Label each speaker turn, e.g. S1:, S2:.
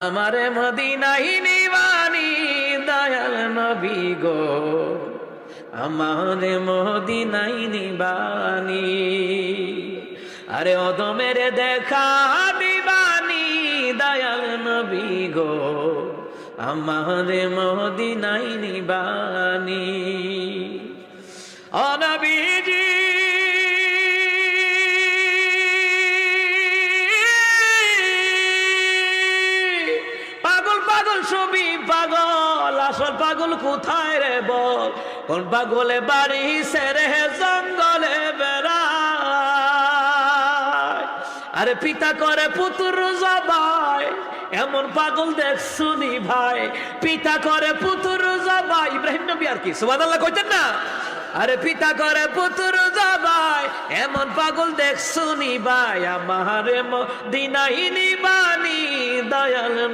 S1: আমারে মদিনায় নিবানি দয়াল নবী গো, আমারে মদিনায় নিবানি। আরে অদমের দেখা দিবানি দয়াল নবী গো, আমারে মদিনায় নিবানি। ও নবীজি ছবি পাগল, আসল পাগল কোথায় রে বল? কোন পাগলে বাড়ি সেরে জঙ্গলে বেড়ায়। আরে পিতা করে পুত্র জবাই, এমন পাগল দেখছুনি ভাই। পিতা করে পুত্র জবাই, ইব্রাহিম নবী আর কি সুবহানাল্লাহ কইতেন না? আরে পিতা করে পুত্র জবাই, এমন পাগল দেখছুনি ভাই। আমারে মদিনায় নিবানি দয়াল